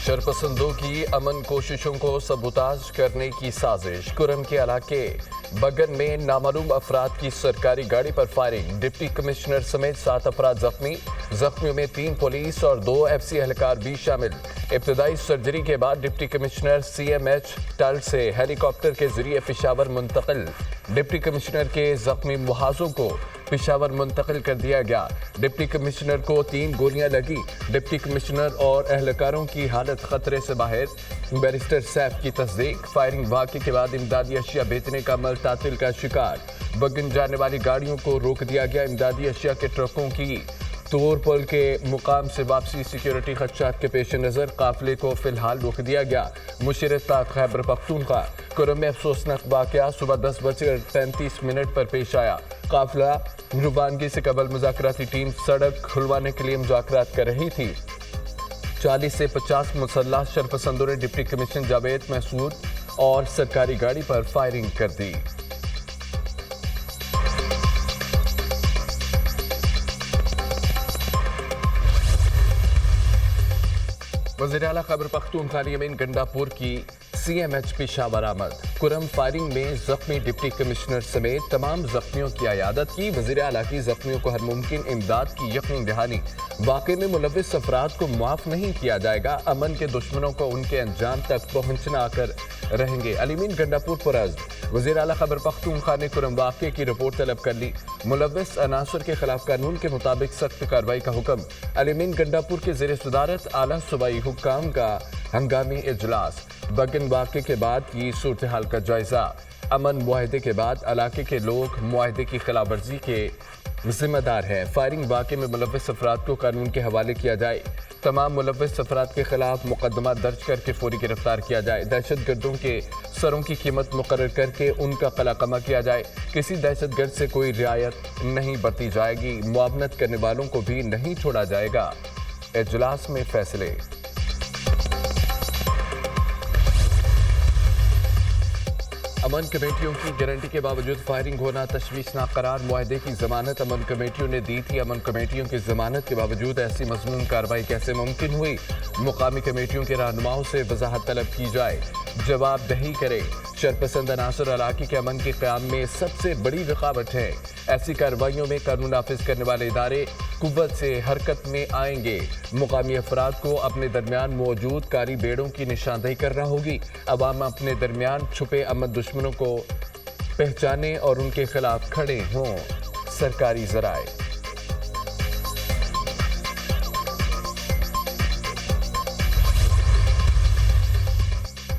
शरपसंदों की अमन कोशिशों को सबूताज करने की साजिश। कुरम के इलाके बगन में नामालूम अफराद की सरकारी गाड़ी पर फायरिंग। डिप्टी कमिश्नर समेत 7 अफराद जख्मी। जख्मियों में 3 पुलिस और 2 FC एहलकार भी शामिल। इब्तदाई सर्जरी के बाद डिप्टी कमिश्नर CMH टल से हेलीकॉप्टर के जरिए पेशावर मुंतकिल। डिप्टी कमिश्नर के जख्मी मुहाजों को पेशावर मुंतकिल कर दिया गया। डिप्टी कमिश्नर को 3 गोलियां लगी। डिप्टी कमिश्नर और एहलकारों की हालत खतरे से बाहर। बैरिस्टर सैफ की तस्दीक। फायरिंग वाक़े के बाद इमदादी अशिया बेचने का अमल तातिल का शिकार। बगन जाने वाली गाड़ियों को रोक दिया गया। इमदादी अशिया के ट्रकों की तोर पुल के मुकाम से वापसी सिक्योरिटी खदशात के पेश नज़र काफिले को फिलहाल रोक दिया गया। मुशर्रफ खैबर पख्तूनख्वा। कुरम में अफसोसनाक वाक़या सुबह 10:35 पर पेश आया। काफिला रुबानगी से कबल मुज़ाकराती टीम सड़क खुलवाने के लिए मुज़ाकरात कर रही थी। 40 से 50 मुसल्लह शरपसंदों ने डिप्टी कमिश्नर जावेद महसूद और सरकारी गाड़ी पर फायरिंग कर दी। वज़ीर आला खैबर पख्तूनख्वा अमीन गंडापुर की CMH पेशावर आमद। कुरम फायरिंग में जख्मी डिप्टी कमिश्नर समेत तमाम जख्मियों की अयादत की। वज़ीर आला की जख्मियों को हर मुमकिन इमदाद की यकीन दहानी। वाक़े में मुलव्विस अफराद को माफ़ नहीं किया जाएगा। अमन के दुश्मनों को उनके अंजाम तक पहुँचना कर रहेंगे। अमीन गंडापुर पुरज़्म। वज़ीर आला खैबर पख्तूनख्वा ने कुरम वाक़े की रिपोर्ट तलब कर ली। मुलव्विस अनासर के खिलाफ कानून के मुताबिक सख्त कार्रवाई का हुक्म। अमीन गंडापुर के ज़ेर सदारत आला सूबाई हुक्काम का हंगामी इजलास। बगन वाक़े के बाद की सूरत हाल का जायजा। अमन मुआहदे के बाद इलाके के लोग मुआहदे की खिलाफ वर्जी के जिम्मेदार हैं। फायरिंग वाक़े में मुलव्विस अफराद को कानून के हवाले किया जाए। तमाम मुलव्विस अफराद के खिलाफ मुकदमा दर्ज करके फौरी गिरफ्तार किया जाए। दहशत गर्दों के सरों की कीमत मुकर्रर करके उनका कलाकमा किया जाए। किसी दहशत गर्द से कोई रियायत नहीं बरती जाएगी। मुआवनत करने वालों को भी नहीं छोड़ा जाएगा। इजलास में फैसले। अमन कमेटियों की गारंटी के बावजूद फायरिंग होना तशवीशनाक करार। मुआहदे की जमानत अमन कमेटियों ने दी थी। अमन कमेटियों की जमानत के बावजूद ऐसी मज़मून कार्रवाई कैसे मुमकिन हुई? मुकामी कमेटियों के रहनुमाओं से वजाहत तलब की जाए, जवाब दही करे। शरपसंद अनासर इलाके के अमन के क़याम में सबसे बड़ी रुकावट है। ऐसी कार्रवाइयों में कानून नाफिज करने वाले इदारे कुव्वत से हरकत में आएंगे। मुकामी अफराद को अपने दरमियान मौजूद कारी बेड़ों की निशानदेही करना होगी। अवाम अपने दरमियान छुपे अमन दुश्मनों को पहचाने और उनके खिलाफ खड़े हों। सरकारी ज़राए।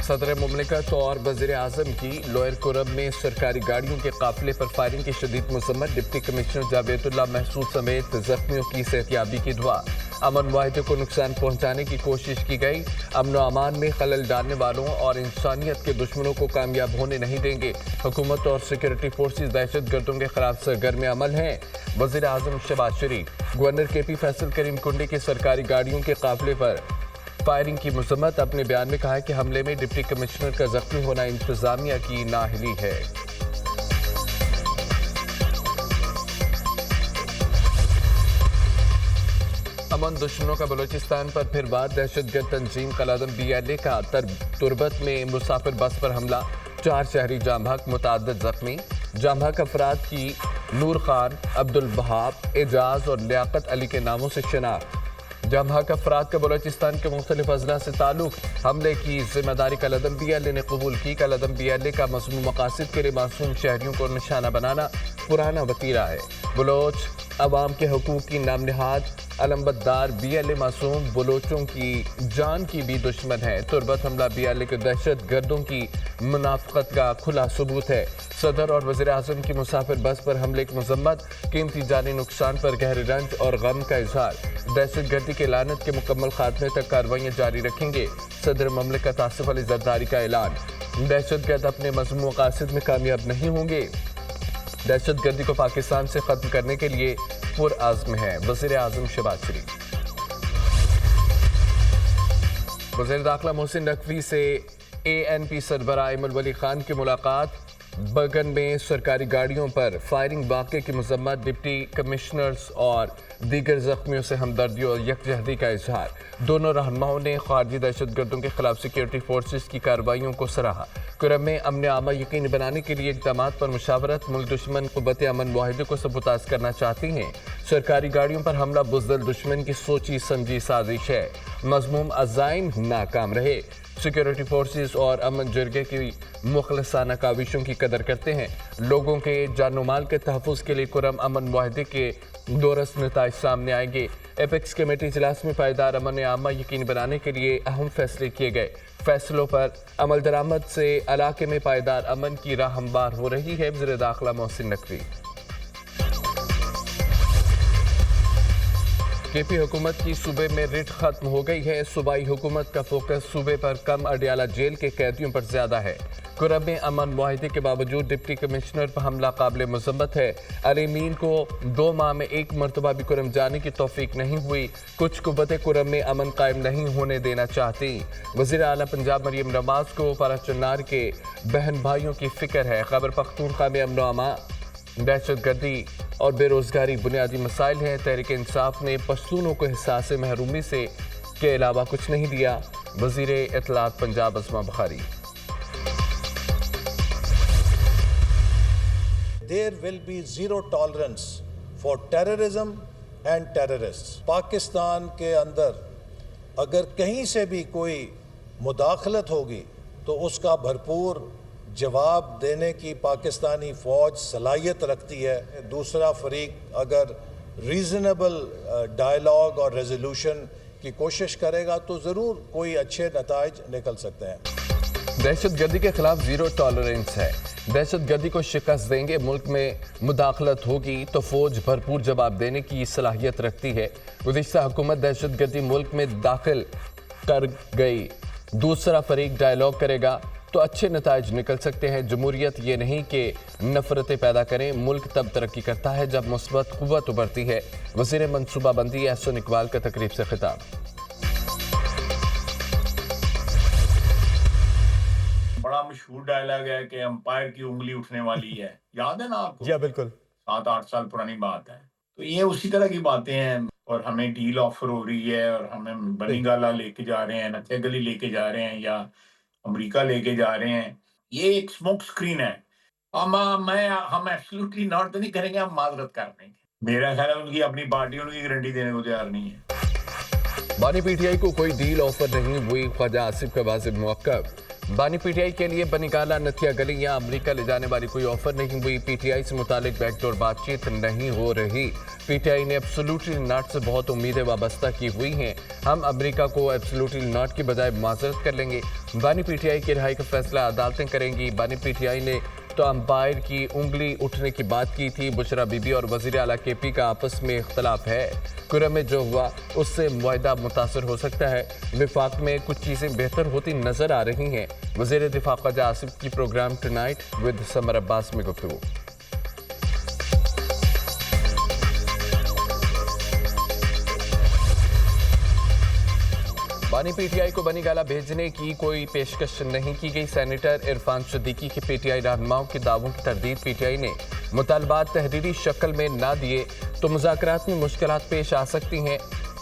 सदर मुमलिकत और वज़ीर आज़म की लोअर कुरम में सरकारी गाड़ियों के काफिले पर फायरिंग की शदीद मज़म्मत। डिप्टी कमिश्नर जावेदुल्लाह महसूद समेत जख्मियों की सेहतियाबी की दुआ। अमन मुआहदे को नुकसान पहुँचाने की कोशिश की गई। अमन अमान में खलल डालने वालों और इंसानियत के दुश्मनों को कामयाब होने नहीं देंगे। हुकूमत और सिक्योरिटी फोर्सेज दहशत गर्दों के खिलाफ सरगर्म अमल हैं। वज़ीर आज़म शहबाज शरीफ। गवर्नर KP फैसल करीम कुंडी की सरकारी गाड़ियों के काफिले पर फायरिंग की मज़म्मत। अपने बयान में कहा है कि हमले में डिप्टी कमिश्नर का जख्मी होना इंतजामिया की नाअहली है। अमन दुश्मनों का बलूचिस्तान पर फिर वार। दहशतगर्द तंजीम कलादम BLA का तुरबत में मुसाफिर बस पर हमला। 4 शहरी जाम हक, मुतअद्दिद जख्मी। जाम हक अफराद की नूर खान, अब्दुल वहाब, एजाज और लियाकत अली के नामों से शनाख्त। जाम हक अफराद का बलूचिस्तान के मुख्तलिफ अजला से ताल्लुक। हमले की जिम्मेदारी कलादम BLA ने कबूल की। कलादम BLA का मज़मूम मकासद के लिए मासूम शहरियों को निशाना बनाना पुराना वतीरा है। बलोच अवाम के हकूक़ की नाम निहाद अलमबरदार BLA मासूम बलोचों की जान की भी दुश्मन है। तुरबत हमला BLA के दहशत गर्दों की मुनाफिकत का खुला सबूत है। सदर और वज़ीर आज़म की मुसाफिर बस पर हमले की मज़म्मत। कीमती जानी नुकसान पर गहरे रंज और गम का इजहार। दहशत गर्दी के लानत के मुकम्मल खात्मे तक कार्रवाइयाँ जारी रखेंगे। सदर ममलिकत आसिफ अली ज़रदारी का ऐलान। दहशत गर्द अपने मज़मूम मकासद में कामयाब नहीं होंगे। दहशत गर्दी को पाकिस्तान से खत्म करने के लिए पुरअज़्म है। वज़ीर आज़म शहबाज शरीफ। वज़ीर दाखिला मोहसिन नकवी से ANP सरबराह इमल वली खान की मुलाकात। बगन में सरकारी गाड़ियों पर फायरिंग वाक़े की मजम्मत, डिप्टी कमिश्नर्स और दीगर जख्मियों से हमदर्दी और यकजहती का इजहार। दोनों रहनुमाओं ने खारजी दहशतगर्दों के खिलाफ सिक्योरिटी फोर्सेस की कार्रवाइयों को सराहा। कुरम में अमन आमा यकीनी बनाने के लिए इक़दामात पर मुशावरत, मुल्क दुश्मन क़ुव्वत अमन मुआहिदे को सबूताज करना चाहती हैं। सरकारी गाड़ियों पर हमला बुज़दिल दुश्मन की सोची समझी साजिश है, मज़मूम अज़ाइम नाकाम रहे। सिक्योरिटी फोर्सेस और अमन जरगे की मुखलसाना काविशों की कदर करते हैं। लोगों के जान माल के तहफ़्फ़ुज़ के लिए कुरम अमन मुआहिदे के दोरस नताइज सामने आएंगे। एपेक्स कमेटी इजलास में पायदार अमन आमा यकीनी बनाने के लिए अहम फैसले किए गए। फैसलों पर अमल दरामद से इलाके में पायदार अमन की राह हमवार हो रही है। वज़ीर दाखिला मोहसिन नकवी। केपी हुकूमत की सूबे में रिट खत्म हो गई है। सूबाई हुकूमत का फोकस सूबे पर कम, अडियाला जेल के कैदियों पर ज्यादा है। कुरम में अमन मुआहिदे के बावजूद डिप्टी कमिश्नर पर हमला काबिल मज़म्मत है। अलीमीन को 2 माह में 1 मरतबा भी कुरम जाने की तौफीक नहीं हुई। कुछ कुव्वतें कुरम में अमन कायम नहीं होने देना चाहती। वज़ीर आला पंजाब मरियम नवाज को पाराचन्नार के बहन भाइयों की फिक्र है। खैबर पख्तूनख्वा में अमन अमा, दहशतगर्दी और बेरोजगारी बुनियादी मसाइल हैं। तहरीक इंसाफ ने पश्तूनों को एहसास महरूमी से के अलावा कुछ नहीं दिया। वज़ीर इत्तलात Punjab Azma Bukhari. There will be zero tolerance for terrorism and terrorists. Pakistan के अंदर अगर कहीं से भी कोई मुदाखलत होगी तो उसका भरपूर जवाब देने की पाकिस्तानी फ़ौज सलाहियत रखती है। दूसरा फरीक अगर रीज़नेबल डायलॉग और रेजोल्यूशन की कोशिश करेगा तो ज़रूर कोई अच्छे नताइज निकल सकते हैं। दहशतगर्दी के खिलाफ जीरो टॉलरेंस है। दहशतगर्दी को शिकस्त देंगे। मुल्क में मुदाखलत होगी तो फौज भरपूर जवाब देने की सलाहियत रखती है। गुज़िश्ता हुकूमत दहशतगर्दी मुल्क में दाखिल कर गई, दूसरा फरीक डायलॉग करेगा तो अच्छे नताइज निकल सकते हैं। जमहूरियत ये नहीं कि नफरतें पैदा करें। मुल्क तब तरक्की करता है जब मुस्बत क़ुव्वत उभरती है। वज़ीर मनसूबाबंदी एहसन इकबाल का तकरीब से खिताब। बड़ा मशहूर डायलॉग है कि अंपायर की उंगली उठने वाली है, याद है ना आपको? जी बिल्कुल, 7-8 साल पुरानी बात है। तो ये उसी तरह की बातें हैं और हमें डील ऑफर हो रही है और हमें बनीगाला लेके जा रहे हैं, नत्थे गली लेके जा रहे हैं या अमेरिका लेके जा रहे हैं। ये एक स्मोक स्क्रीन है। हम एब्सोल्युटली नॉट तो नहीं करेंगे, हम माजरत कर देंगे। मेरा ख्याल है उनकी अपनी पार्टी उनकी गारंटी देने को तैयार नहीं है। बानी पीटीआई को कोई डील ऑफर नहीं हुई, ख्वाजा आसिफ का वाज़िह मौक़िफ़। बानी पीटीआई के लिए बनीगाला, नथिया गली या अमेरिका ले जाने वाली कोई ऑफर नहीं हुई। पीटीआई से मुतालिक बैकडोर बातचीत नहीं हो रही। पीटीआई ने एब्सोल्युटली नॉट से बहुत उम्मीदें वाबस्ता की हुई हैं। हम अमेरिका को एब्सोल्युटली नॉट की बजाय माजरत कर लेंगे। बानी पीटीआई की रिहाई का फैसला अदालतें करेंगी। बानी पीटीआई ने तो अंपायर की उंगली उठने की बात की थी। बुशरा बीबी और वज़ीर आला केपी का आपस में इख्तलाफ है। कुरम में जो हुआ उससे मुआहिदा मुतासर हो सकता है। विफाक में कुछ चीज़ें बेहतर होती नजर आ रही हैं। वज़ीर दिफा ख्वाजा आसिफ की programme tonight with Samar Abbas में गुफ्तगू। बानी पीटीआई को बनीगाला भेजने की कोई पेशकश नहीं की गई। सेनेटर इरफान सिद्दीकी के पीटीआई रहनुमाओं के दावों की तरदीद। पीटीआई ने मुतालबात तहरीरी शक्ल में ना दिए तो मुज़ाकरात में मुश्किलात पेश आ सकती हैं।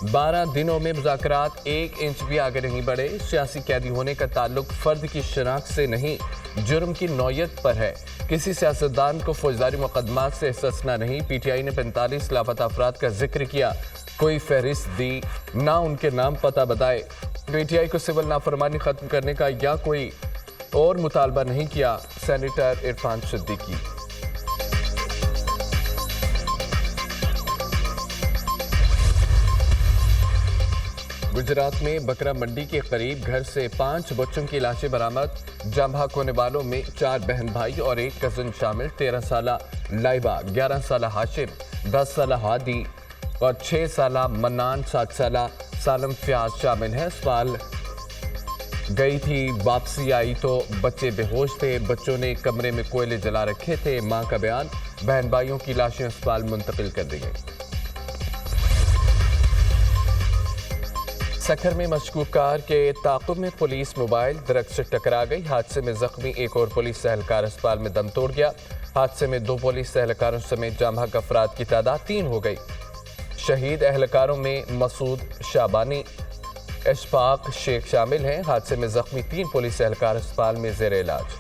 12 दिनों में मुज़ाकरात 1 इंच भी आगे नहीं बढ़े। सियासी कैदी होने का ताल्लुक फ़र्द की शनाख्त से नहीं, जुर्म की नौयत पर है। किसी सियासतदान को फौजदारी मुकदमात से इस्तिस्ना नहीं। पीटीआई ने 45 लापता अफराद का जिक्र किया, कोई फहरिस्त दी ना, उनके नाम पता बताए। पीटीआई को सिविल नाफरमानी खत्म करने का या कोई और मुतालबा नहीं किया। सेनेटर इरफान सिद्दीकी। गुजरात में बकरा मंडी के करीब घर से 5 बच्चों की लाशें बरामद। जाम बहक होने वालों में 4 बहन भाई और 1 कज़न शामिल। 13 साला लाइबा, 11 साला हाशिम, 10 साला हादी और 6 साला मन्नान, 7 साला सालम फ्याज शामिल हैं। अस्पताल गई थी, वापसी आई तो बच्चे बेहोश थे। बच्चों ने कमरे में कोयले जला रखे थे। मां का बयान, बहन भाइयों की लाशें अस्पताल मुंतकिल कर दी गई। سکھر میں مشکوک کار کے تعاقب میں پولیس موبائل درخت سے ٹکرا گئی۔ حادثے میں زخمی ایک اور پولیس اہلکار اسپتال میں دم توڑ گیا۔ حادثے میں 2 پولیس اہلکاروں سمیت جاں بحق افراد کی تعداد 3 ہو گئی۔ شہید اہلکاروں میں مسعود شعبانی، اشفاق شیخ شامل ہیں۔ حادثے میں زخمی 3 پولیس اہلکار اسپتال میں زیر علاج۔